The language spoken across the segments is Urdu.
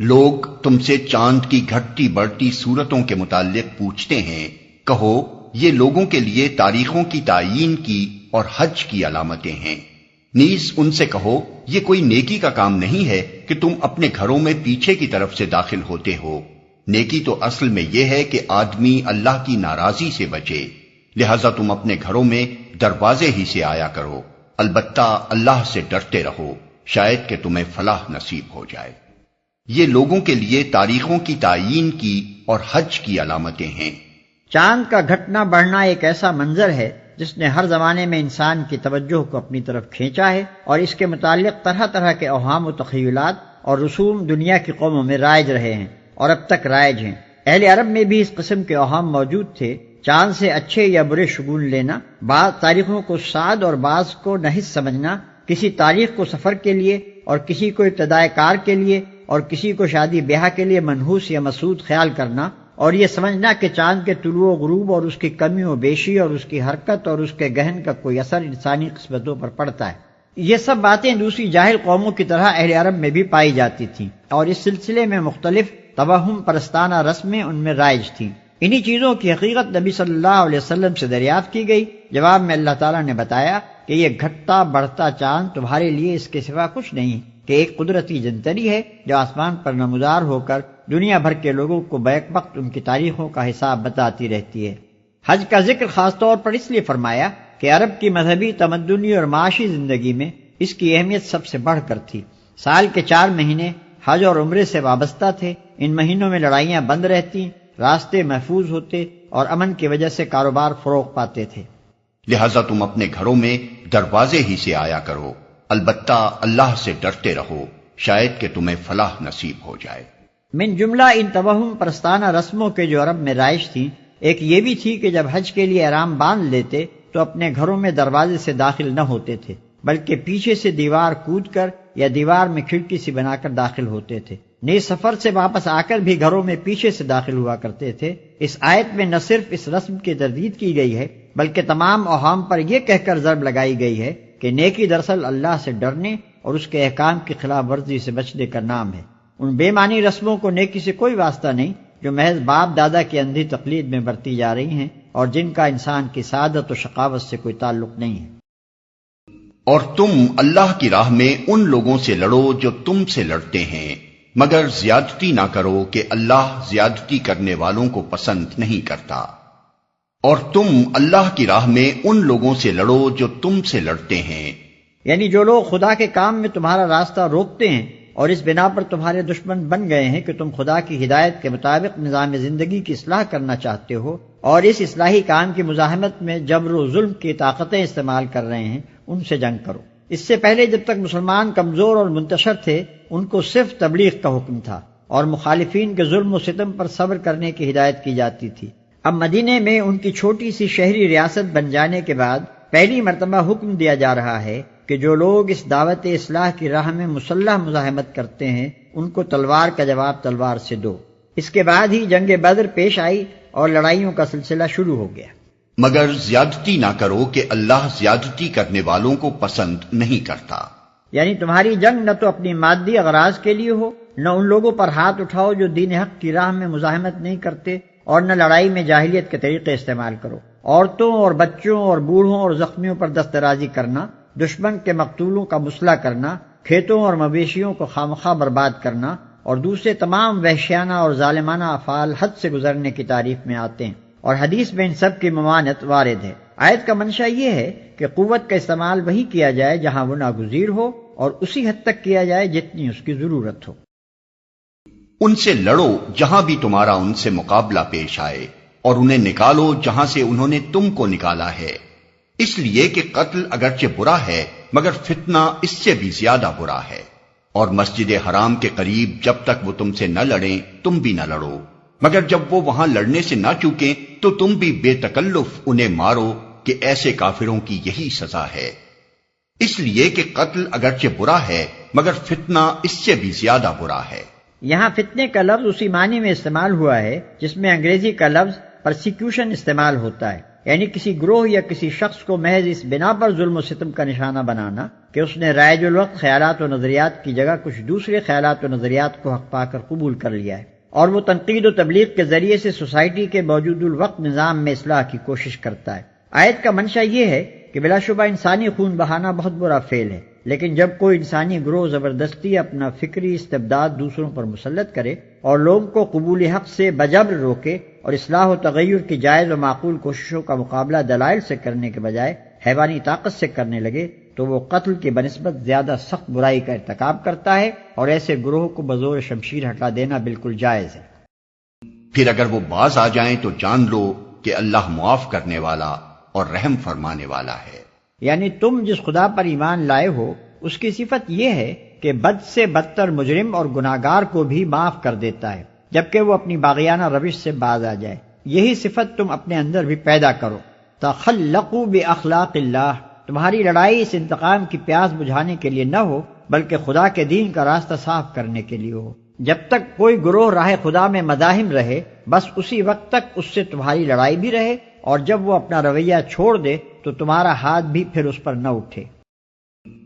لوگ تم سے چاند کی گھٹتی بڑھتی صورتوں کے متعلق پوچھتے ہیں، کہو یہ لوگوں کے لیے تاریخوں کی تعیین کی اور حج کی علامتیں ہیں۔ نیز ان سے کہو یہ کوئی نیکی کا کام نہیں ہے کہ تم اپنے گھروں میں پیچھے کی طرف سے داخل ہوتے ہو۔ نیکی تو اصل میں یہ ہے کہ آدمی اللہ کی ناراضی سے بچے، لہذا تم اپنے گھروں میں دروازے ہی سے آیا کرو، البتہ اللہ سے ڈرتے رہو، شاید کہ تمہیں فلاح نصیب ہو جائے۔ یہ لوگوں کے لیے تاریخوں کی تعیین کی اور حج کی علامتیں ہیں۔ چاند کا گھٹنا بڑھنا ایک ایسا منظر ہے جس نے ہر زمانے میں انسان کی توجہ کو اپنی طرف کھینچا ہے، اور اس کے متعلق طرح طرح کے اوہام و تخیلات اور رسوم دنیا کی قوموں میں رائج رہے ہیں اور اب تک رائج ہیں۔ اہل عرب میں بھی اس قسم کے اوہام موجود تھے۔ چاند سے اچھے یا برے شگون لینا، بعض تاریخوں کو سعد اور بعض کو نحس سمجھنا، کسی تاریخ کو سفر کے لیے اور کسی کو ابتدائے کار کے لیے اور کسی کو شادی بیاہ کے لیے منحوس یا مسعود خیال کرنا، اور یہ سمجھنا کہ چاند کے طلوع و غروب اور اس کی کمی و بیشی اور اس کی حرکت اور اس کے گہن کا کوئی اثر انسانی قسمتوں پر پڑتا ہے، یہ سب باتیں دوسری جاہل قوموں کی طرح اہل عرب میں بھی پائی جاتی تھیں، اور اس سلسلے میں مختلف توہم پرستانہ رسمیں ان میں رائج تھیں۔ انہی چیزوں کی حقیقت نبی صلی اللہ علیہ وسلم سے دریافت کی گئی۔ جواب میں اللہ تعالیٰ نے بتایا کہ یہ گھٹتا بڑھتا چاند تمہارے لیے اس کے سوا کچھ نہیں کہ ایک قدرتی جنتری ہے جو آسمان پر نمودار ہو کر دنیا بھر کے لوگوں کو بیک وقت ان کی تاریخوں کا حساب بتاتی رہتی ہے۔ حج کا ذکر خاص طور پر اس لیے فرمایا کہ عرب کی مذہبی، تمدنی اور معاشی زندگی میں اس کی اہمیت سب سے بڑھ کر تھی۔ سال کے 4 مہینے حج اور عمرے سے وابستہ تھے۔ ان مہینوں میں لڑائیاں بند رہتی، راستے محفوظ ہوتے اور امن کی وجہ سے کاروبار فروغ پاتے تھے۔ لہذا تم اپنے گھروں میں دروازے ہی سے آیا کرو، البتہ اللہ سے ڈرتے رہو، شاید کہ تمہیں فلاح نصیب ہو جائے۔ من جملہ ان توہم پرستانہ رسموں کے جو عرب میں رائج تھیں، ایک یہ بھی تھی کہ جب حج کے لیے احرام باندھ لیتے تو اپنے گھروں میں دروازے سے داخل نہ ہوتے تھے، بلکہ پیچھے سے دیوار کود کر یا دیوار میں کھڑکی سی بنا کر داخل ہوتے تھے۔ نیز سفر سے واپس آ کر بھی گھروں میں پیچھے سے داخل ہوا کرتے تھے۔ اس آیت میں نہ صرف اس رسم کی تردید کی گئی ہے بلکہ تمام اوہام پر یہ کہہ کر ضرب لگائی گئی ہے کہ نیکی دراصل اللہ سے ڈرنے اور اس کے احکام کی خلاف ورزی سے بچنے کا نام ہے۔ ان بے معنی رسموں کو نیکی سے کوئی واسطہ نہیں جو محض باپ دادا کی اندھی تقلید میں برتی جا رہی ہیں اور جن کا انسان کی سعادت و شقاوت سے کوئی تعلق نہیں ہے۔ اور تم اللہ کی راہ میں ان لوگوں سے لڑو جو تم سے لڑتے ہیں، مگر زیادتی نہ کرو کہ اللہ زیادتی کرنے والوں کو پسند نہیں کرتا۔ اور تم اللہ کی راہ میں ان لوگوں سے لڑو جو تم سے لڑتے ہیں، یعنی جو لوگ خدا کے کام میں تمہارا راستہ روکتے ہیں اور اس بنا پر تمہارے دشمن بن گئے ہیں کہ تم خدا کی ہدایت کے مطابق نظام زندگی کی اصلاح کرنا چاہتے ہو اور اس اصلاحی کام کی مزاحمت میں جبر و ظلم کی طاقتیں استعمال کر رہے ہیں، ان سے جنگ کرو۔ اس سے پہلے جب تک مسلمان کمزور اور منتشر تھے، ان کو صرف تبلیغ کا حکم تھا اور مخالفین کے ظلم و ستم پر صبر کرنے کی ہدایت کی جاتی تھی۔ اب مدینے میں ان کی چھوٹی سی شہری ریاست بن جانے کے بعد پہلی مرتبہ حکم دیا جا رہا ہے کہ جو لوگ اس دعوت اصلاح کی راہ میں مسلح مزاحمت کرتے ہیں ان کو تلوار کا جواب تلوار سے دو۔ اس کے بعد ہی جنگ بدر پیش آئی اور لڑائیوں کا سلسلہ شروع ہو گیا۔ مگر زیادتی نہ کرو کہ اللہ زیادتی کرنے والوں کو پسند نہیں کرتا۔ یعنی تمہاری جنگ نہ تو اپنی مادی اغراض کے لیے ہو، نہ ان لوگوں پر ہاتھ اٹھاؤ جو دین حق کی راہ میں مزاحمت نہیں کرتے، اور نہ لڑائی میں جاہلیت کے طریقے استعمال کرو۔ عورتوں اور بچوں اور بوڑھوں اور زخمیوں پر دست درازی کرنا، دشمن کے مقتولوں کا مسئلہ کرنا، کھیتوں اور مویشیوں کو خامخواہ برباد کرنا اور دوسرے تمام وحشیانہ اور ظالمانہ افعال حد سے گزرنے کی تعریف میں آتے ہیں، اور حدیث میں ان سب کی ممانعت وارد ہے۔ آیت کا منشا یہ ہے کہ قوت کا استعمال وہی کیا جائے جہاں وہ ناگزیر ہو اور اسی حد تک کیا جائے جتنی اس کی ضرورت ہو۔ ان سے لڑو جہاں بھی تمہارا ان سے مقابلہ پیش آئے، اور انہیں نکالو جہاں سے انہوں نے تم کو نکالا ہے، اس لیے کہ قتل اگرچہ برا ہے مگر فتنہ اس سے بھی زیادہ برا ہے۔ اور مسجد حرام کے قریب جب تک وہ تم سے نہ لڑیں تم بھی نہ لڑو، مگر جب وہ وہاں لڑنے سے نہ چوکیں تو تم بھی بے تکلف انہیں مارو، کہ ایسے کافروں کی یہی سزا ہے۔ اس لیے کہ قتل اگرچہ برا ہے مگر فتنہ اس سے بھی زیادہ برا ہے۔ یہاں فتنے کا لفظ اسی معنی میں استعمال ہوا ہے جس میں انگریزی کا لفظ پرسیکیوشن استعمال ہوتا ہے۔ یعنی کسی گروہ یا کسی شخص کو محض اس بنا پر ظلم و ستم کا نشانہ بنانا کہ اس نے رائج الوقت خیالات و نظریات کی جگہ کچھ دوسرے خیالات و نظریات کو حق پا کر قبول کر لیا ہے، اور وہ تنقید و تبلیغ کے ذریعے سے سوسائٹی کے موجود الوقت نظام میں اصلاح کی کوشش کرتا ہے۔ آیت کا منشا یہ ہے کہ بلا شبہ انسانی خون بہانا بہت برا فعل ہے، لیکن جب کوئی انسانی گروہ زبردستی اپنا فکری استبداد دوسروں پر مسلط کرے اور لوگوں کو قبول حق سے بجبر روکے اور اصلاح و تغیر کی جائز و معقول کوششوں کا مقابلہ دلائل سے کرنے کے بجائے حیوانی طاقت سے کرنے لگے، تو وہ قتل کی بنسبت زیادہ سخت برائی کا ارتکاب کرتا ہے، اور ایسے گروہ کو بزور شمشیر ہٹا دینا بالکل جائز ہے۔ پھر اگر وہ باز آ جائیں تو جان لو کہ اللہ معاف کرنے والا اور رحم فرمانے والا ہے۔ یعنی تم جس خدا پر ایمان لائے ہو اس کی صفت یہ ہے کہ بد سے بدتر مجرم اور گناہگار کو بھی معاف کر دیتا ہے جبکہ وہ اپنی باغیانہ روش سے باز آ جائے۔ یہی صفت تم اپنے اندر بھی پیدا کرو۔ تخلقوا باخلاق اللہ، تمہاری لڑائی اس انتقام کی پیاس بجھانے کے لیے نہ ہو بلکہ خدا کے دین کا راستہ صاف کرنے کے لیے ہو۔ جب تک کوئی گروہ راہ خدا میں مداحم رہے بس اسی وقت تک اس سے تمہاری لڑائی بھی رہے، اور جب وہ اپنا رویہ چھوڑ دے تو تمہارا ہاتھ بھی پھر اس پر نہ اٹھے۔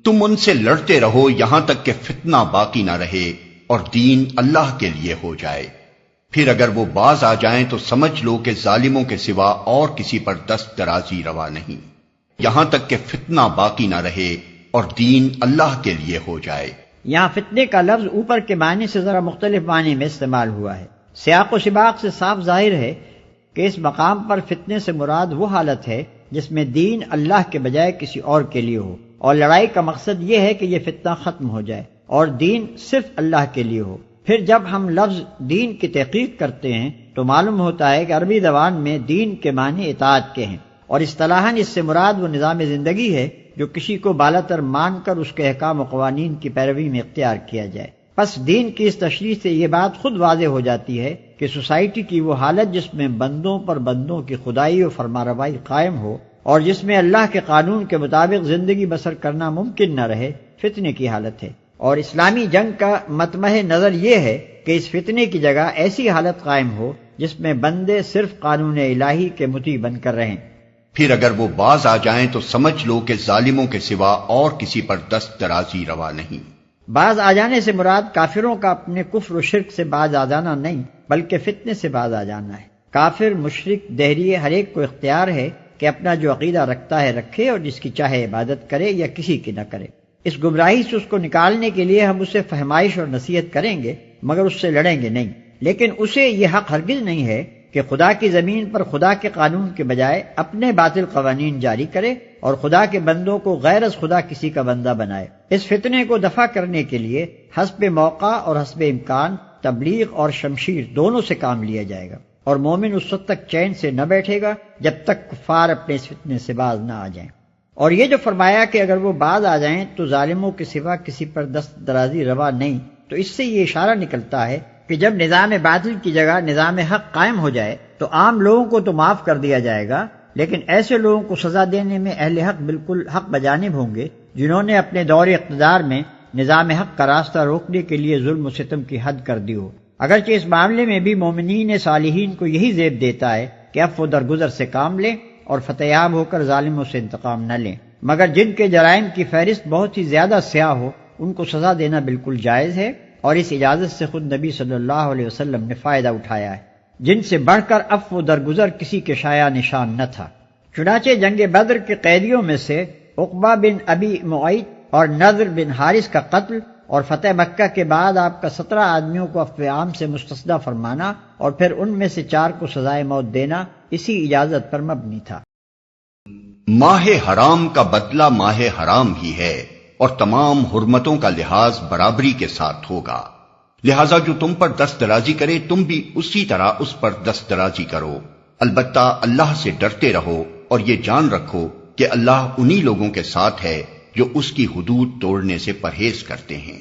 تم ان سے لڑتے رہو یہاں تک کہ فتنہ باقی نہ رہے اور دین اللہ کے لیے ہو جائے۔ پھر اگر وہ باز آ جائیں تو سمجھ لو کہ ظالموں کے سوا اور کسی پر دست درازی روا نہیں، یہاں تک کہ فتنہ باقی نہ رہے اور دین اللہ کے لیے ہو جائے۔ یہاں فتنے کا لفظ اوپر کے معنی سے ذرا مختلف معنی میں استعمال ہوا ہے۔ سیاق و سباق سے صاف ظاہر ہے کہ اس مقام پر فتنے سے مراد وہ حالت ہے جس میں دین اللہ کے بجائے کسی اور کے لیے ہو، اور لڑائی کا مقصد یہ ہے کہ یہ فتنہ ختم ہو جائے اور دین صرف اللہ کے لیے ہو۔ پھر جب ہم لفظ دین کی تحقیق کرتے ہیں تو معلوم ہوتا ہے کہ عربی زبان میں دین کے معنی اطاعت کے ہیں، اور اصطلاحاً اس سے مراد وہ نظام زندگی ہے جو کسی کو بالاتر مان کر اس کے احکام و قوانین کی پیروی میں اختیار کیا جائے۔ پس دین کی اس تشریح سے یہ بات خود واضح ہو جاتی ہے کہ سوسائٹی کی وہ حالت جس میں بندوں پر بندوں کی خدائی و فرمانروائی قائم ہو اور جس میں اللہ کے قانون کے مطابق زندگی بسر کرنا ممکن نہ رہے، فتنے کی حالت ہے۔ اور اسلامی جنگ کا مطمع نظر یہ ہے کہ اس فتنے کی جگہ ایسی حالت قائم ہو جس میں بندے صرف قانون الہی کے مطیع بن کر رہیں۔ پھر اگر وہ باز آ جائیں تو سمجھ لو کہ ظالموں کے سوا اور کسی پر دست درازی روا نہیں۔ باز آ جانے سے مراد کافروں کا اپنے کفر و شرک سے باز آ جانا نہیں بلکہ فتنے سے باز آ جانا ہے۔ کافر، مشرک، دہریے ہر ایک کو اختیار ہے کہ اپنا جو عقیدہ رکھتا ہے رکھے اور جس کی چاہے عبادت کرے یا کسی کی نہ کرے۔ اس گمراہی سے اس کو نکالنے کے لیے ہم اسے فہمائش اور نصیحت کریں گے مگر اس سے لڑیں گے نہیں، لیکن اسے یہ حق ہرگز نہیں ہے کہ خدا کی زمین پر خدا کے قانون کے بجائے اپنے باطل قوانین جاری کرے اور خدا کے بندوں کو غیر از خدا کسی کا بندہ بنائے۔ اس فتنے کو دفع کرنے کے لیے حسب موقع اور حسب امکان تبلیغ اور شمشیر دونوں سے کام لیا جائے گا، اور مومن اس وقت تک چین سے نہ بیٹھے گا جب تک کفار اپنے اس فتنے سے باز نہ آ جائیں۔ اور یہ جو فرمایا کہ اگر وہ باز آ جائیں تو ظالموں کے سوا کسی پر دست درازی روا نہیں، تو اس سے یہ اشارہ نکلتا ہے کہ جب نظام باطل کی جگہ نظام حق قائم ہو جائے تو عام لوگوں کو تو معاف کر دیا جائے گا، لیکن ایسے لوگوں کو سزا دینے میں اہل حق بالکل حق بجانب ہوں گے جنہوں نے اپنے دور اقتدار میں نظام حق کا راستہ روکنے کے لیے ظلم و ستم کی حد کر دی ہو۔ اگرچہ اس معاملے میں بھی مومنین صالحین کو یہی زیب دیتا ہے کہ اب وہ درگزر سے کام لیں اور فتح یاب ہو کر ظالموں سے انتقام نہ لیں، مگر جن کے جرائم کی فہرست بہت ہی زیادہ سیاہ ہو ان کو سزا دینا بالکل جائز ہے، اور اس اجازت سے خود نبی صلی اللہ علیہ وسلم نے فائدہ اٹھایا ہے، جن سے بڑھ کر عفو و درگزر کسی کے شایع نشان نہ تھا۔ چنانچہ جنگ بدر کے قیدیوں میں سے عقبہ بن ابی معیط اور نضر بن حارث کا قتل اور فتح مکہ کے بعد آپ کا 17 آدمیوں کو عفو عام سے مستثنی فرمانا اور پھر ان میں سے 4 کو سزائے موت دینا اسی اجازت پر مبنی تھا۔ ماہ حرام کا بدلہ ماہ حرام ہی ہے اور تمام حرمتوں کا لحاظ برابری کے ساتھ ہوگا، لہذا جو تم پر دست درازی کرے تم بھی اسی طرح اس پر دست درازی کرو، البتہ اللہ سے ڈرتے رہو اور یہ جان رکھو کہ اللہ انہی لوگوں کے ساتھ ہے جو اس کی حدود توڑنے سے پرہیز کرتے ہیں،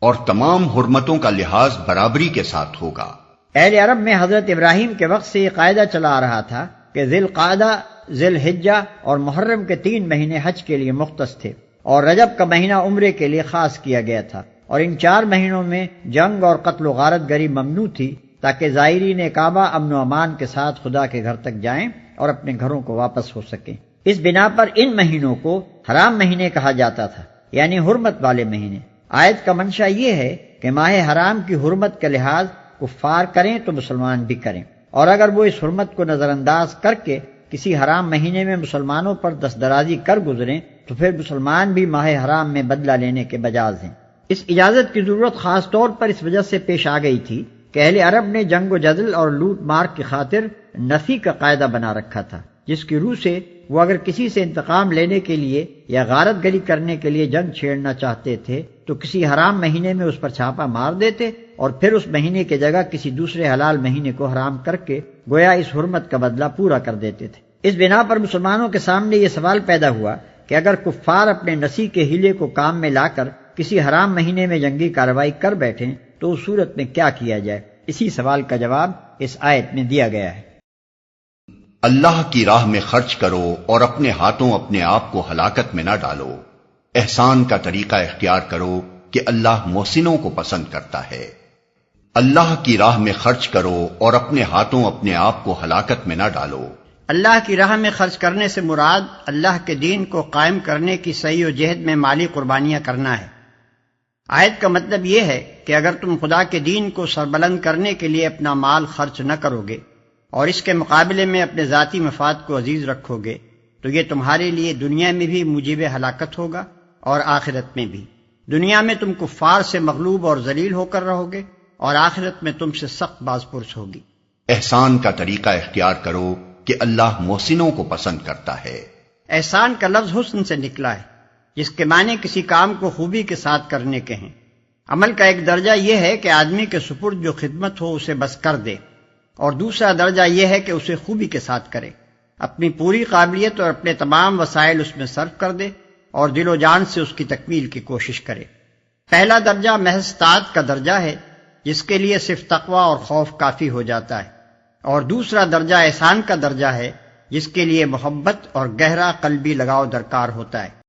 اور تمام حرمتوں کا لحاظ برابری کے ساتھ ہوگا۔ اہل عرب میں حضرت ابراہیم کے وقت سے یہ قاعدہ چلا آ رہا تھا کہ ذی القعدہ، ذی الحجہ اور محرم کے 3 مہینے حج کے لیے مختص تھے، اور رجب کا مہینہ عمرے کے لیے خاص کیا گیا تھا، اور ان 4 مہینوں میں جنگ اور قتل و غارت گری ممنوع تھی تاکہ زائرین کعبہ امن و امان کے ساتھ خدا کے گھر تک جائیں اور اپنے گھروں کو واپس ہو سکیں۔ اس بنا پر ان مہینوں کو حرام مہینے کہا جاتا تھا، یعنی حرمت والے مہینے۔ آیت کا منشا یہ ہے کہ ماہ حرام کی حرمت کا لحاظ کفار کریں تو مسلمان بھی کریں، اور اگر وہ اس حرمت کو نظر انداز کر کے کسی حرام مہینے میں مسلمانوں پر دستدرازی کر گزریں تو پھر مسلمان بھی ماہ حرام میں بدلہ لینے کے بجاز ہیں۔ اس اجازت کی ضرورت خاص طور پر اس وجہ سے پیش آ گئی تھی کہ اہل عرب نے جنگ و جدل اور لوٹ مار کی خاطر نفی کا قاعدہ بنا رکھا تھا، جس کی روح سے وہ اگر کسی سے انتقام لینے کے لیے یا غارت گری کرنے کے لیے جنگ چھیڑنا چاہتے تھے تو کسی حرام مہینے میں اس پر چھاپا مار دیتے اور پھر اس مہینے کی جگہ کسی دوسرے حلال مہینے کو حرام کر کے گویا اس حرمت کا بدلہ پورا کر دیتے تھے۔ اس بنا پر مسلمانوں کے سامنے یہ سوال پیدا ہوا کہ اگر کفار اپنے نسی کے ہیلے کو کام میں لا کر کسی حرام مہینے میں جنگی کارروائی کر بیٹھیں تو اس صورت میں کیا کیا جائے؟ اسی سوال کا جواب اس آیت میں دیا گیا ہے۔ اللہ کی راہ میں خرچ کرو اور اپنے ہاتھوں اپنے آپ کو ہلاکت میں نہ ڈالو۔ احسان کا طریقہ اختیار کرو کہ اللہ محسنوں کو پسند کرتا ہے۔ اللہ کی راہ میں خرچ کرو اور اپنے ہاتھوں اپنے آپ کو ہلاکت میں نہ ڈالو۔ اللہ کی راہ میں خرچ کرنے سے مراد اللہ کے دین کو قائم کرنے کی سعی و جہد میں مالی قربانیاں کرنا ہے۔ آیت کا مطلب یہ ہے کہ اگر تم خدا کے دین کو سربلند کرنے کے لیے اپنا مال خرچ نہ کرو گے اور اس کے مقابلے میں اپنے ذاتی مفاد کو عزیز رکھو گے تو یہ تمہارے لیے دنیا میں بھی موجب ہلاکت ہوگا اور آخرت میں بھی۔ دنیا میں تم کفار سے مغلوب اور ذلیل ہو کر رہو گے اور آخرت میں تم سے سخت باز پرس ہوگی۔ احسان کا طریقہ اختیار کرو کہ اللہ محسنوں کو پسند کرتا ہے۔ احسان کا لفظ حسن سے نکلا ہے، جس کے معنی کسی کام کو خوبی کے ساتھ کرنے کے ہیں۔ عمل کا ایک درجہ یہ ہے کہ آدمی کے سپرد جو خدمت ہو اسے بس کر دے، اور دوسرا درجہ یہ ہے کہ اسے خوبی کے ساتھ کرے، اپنی پوری قابلیت اور اپنے تمام وسائل اس میں صرف کر دے اور دل و جان سے اس کی تکمیل کی کوشش کرے۔ پہلا درجہ محض طاعت کا درجہ ہے، جس کے لیے صرف تقوی اور خوف کافی ہو جاتا ہے، اور دوسرا درجہ احسان کا درجہ ہے، جس کے لیے محبت اور گہرا قلبی لگاؤ درکار ہوتا ہے۔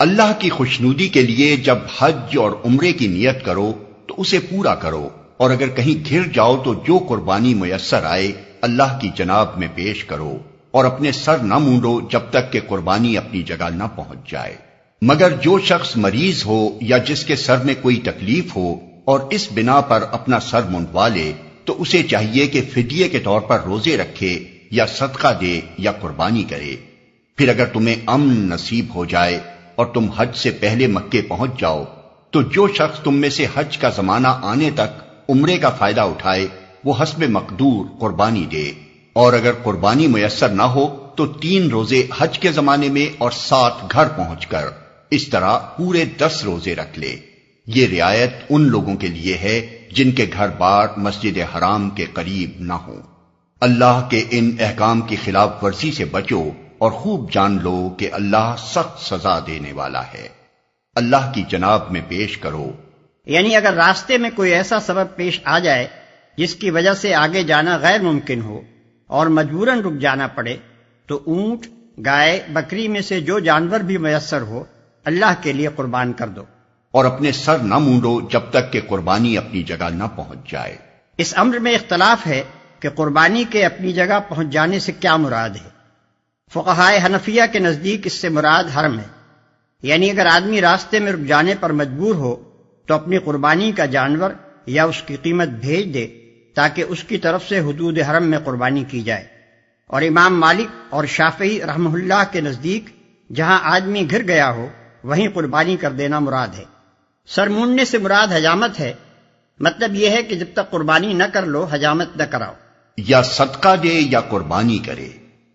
اللہ کی خوشنودی کے لیے جب حج اور عمرے کی نیت کرو تو اسے پورا کرو، اور اگر کہیں گھر جاؤ تو جو قربانی میسر آئے اللہ کی جناب میں پیش کرو، اور اپنے سر نہ مونڈو جب تک کہ قربانی اپنی جگہ نہ پہنچ جائے۔ مگر جو شخص مریض ہو یا جس کے سر میں کوئی تکلیف ہو اور اس بنا پر اپنا سر منڈوا لے تو اسے چاہیے کہ فدیے کے طور پر روزے رکھے یا صدقہ دے یا قربانی کرے۔ پھر اگر تمہیں امن نصیب ہو جائے اور تم حج سے پہلے مکے پہنچ جاؤ تو جو شخص تم میں سے حج کا زمانہ آنے تک عمرے کا فائدہ اٹھائے وہ حسب مقدور قربانی دے، اور اگر قربانی میسر نہ ہو تو 3 روزے حج کے زمانے میں اور 7 گھر پہنچ کر، اس طرح پورے 10 روزے رکھ لے۔ یہ رعایت ان لوگوں کے لیے ہے جن کے گھر بار مسجد حرام کے قریب نہ ہوں۔ اللہ کے ان احکام کی خلاف ورزی سے بچو اور خوب جان لو کہ اللہ سخت سزا دینے والا ہے۔ اللہ کی جناب میں پیش کرو، یعنی اگر راستے میں کوئی ایسا سبب پیش آ جائے جس کی وجہ سے آگے جانا غیر ممکن ہو اور مجبوراً رک جانا پڑے تو اونٹ، گائے، بکری میں سے جو جانور بھی میسر ہو اللہ کے لیے قربان کر دو، اور اپنے سر نہ مونڈو جب تک کہ قربانی اپنی جگہ نہ پہنچ جائے۔ اس امر میں اختلاف ہے کہ قربانی کے اپنی جگہ پہنچ جانے سے کیا مراد ہے۔ فقہائے حنفیہ کے نزدیک اس سے مراد حرم ہے، یعنی اگر آدمی راستے میں رک جانے پر مجبور ہو تو اپنی قربانی کا جانور یا اس کی قیمت بھیج دے تاکہ اس کی طرف سے حدود حرم میں قربانی کی جائے۔ اور امام مالک اور شافعی رحمہ اللہ کے نزدیک جہاں آدمی گھر گیا ہو وہیں قربانی کر دینا مراد ہے۔ سر مونڈنے سے مراد حجامت ہے، مطلب یہ ہے کہ جب تک قربانی نہ کر لو حجامت نہ کراؤ، یا صدقہ دے یا قربانی کرے۔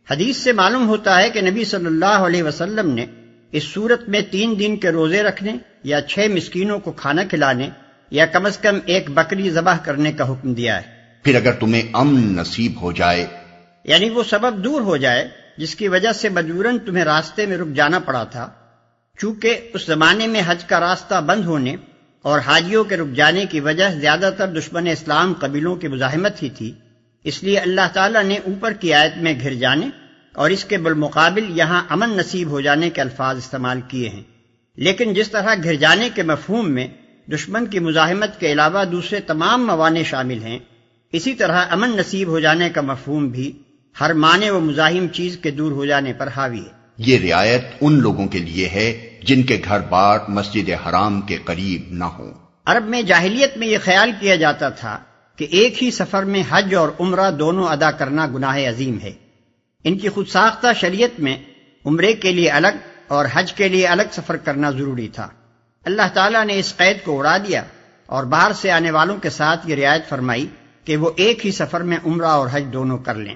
حدیث سے معلوم ہوتا ہے کہ نبی صلی اللہ علیہ وسلم نے اس صورت میں 3 دن کے روزے رکھنے یا 6 مسکینوں کو کھانا کھلانے یا کم از کم 1 بکری ذبح کرنے کا حکم دیا ہے۔ پھر اگر تمہیں امن نصیب ہو جائے، یعنی وہ سبب دور ہو جائے جس کی وجہ سے مجبوراً تمہیں راستے میں رک جانا پڑا تھا، چونکہ اس زمانے میں حج کا راستہ بند ہونے اور حاجیوں کے رک جانے کی وجہ زیادہ تر دشمن اسلام قبیلوں کی مزاحمت ہی تھی، اس لیے اللہ تعالیٰ نے اوپر کی آیت میں گھر جانے اور اس کے بالمقابل یہاں امن نصیب ہو جانے کے الفاظ استعمال کیے ہیں۔ لیکن جس طرح گھر جانے کے مفہوم میں دشمن کی مزاحمت کے علاوہ دوسرے تمام موانع شامل ہیں، اسی طرح امن نصیب ہو جانے کا مفہوم بھی ہر مانع و مزاحم چیز کے دور ہو جانے پر حاوی ہے۔ یہ رعایت ان لوگوں کے لیے ہے جن کے گھر بار مسجد حرام کے قریب نہ ہوں۔ عرب میں جاہلیت میں یہ خیال کیا جاتا تھا کہ ایک ہی سفر میں حج اور عمرہ دونوں ادا کرنا گناہ عظیم ہے۔ ان کی خود ساختہ شریعت میں عمرے کے لیے الگ اور حج کے لیے الگ سفر کرنا ضروری تھا۔ اللہ تعالیٰ نے اس قید کو اڑا دیا اور باہر سے آنے والوں کے ساتھ یہ رعایت فرمائی کہ وہ ایک ہی سفر میں عمرہ اور حج دونوں کر لیں۔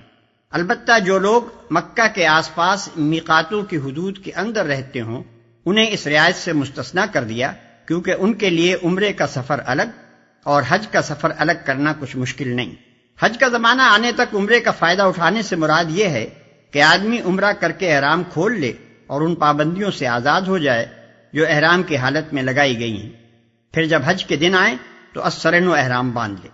البتہ جو لوگ مکہ کے آس پاس میقاتوں کی حدود کے اندر رہتے ہوں انہیں اس رعایت سے مستثنا کر دیا، کیونکہ ان کے لیے عمرے کا سفر الگ اور حج کا سفر الگ کرنا کچھ مشکل نہیں۔ حج کا زمانہ آنے تک عمرے کا فائدہ اٹھانے سے مراد یہ ہے کہ آدمی عمرہ کر کے احرام کھول لے اور ان پابندیوں سے آزاد ہو جائے جو احرام کی حالت میں لگائی گئی ہیں، پھر جب حج کے دن آئے تو ازسرن و احرام باندھ لے۔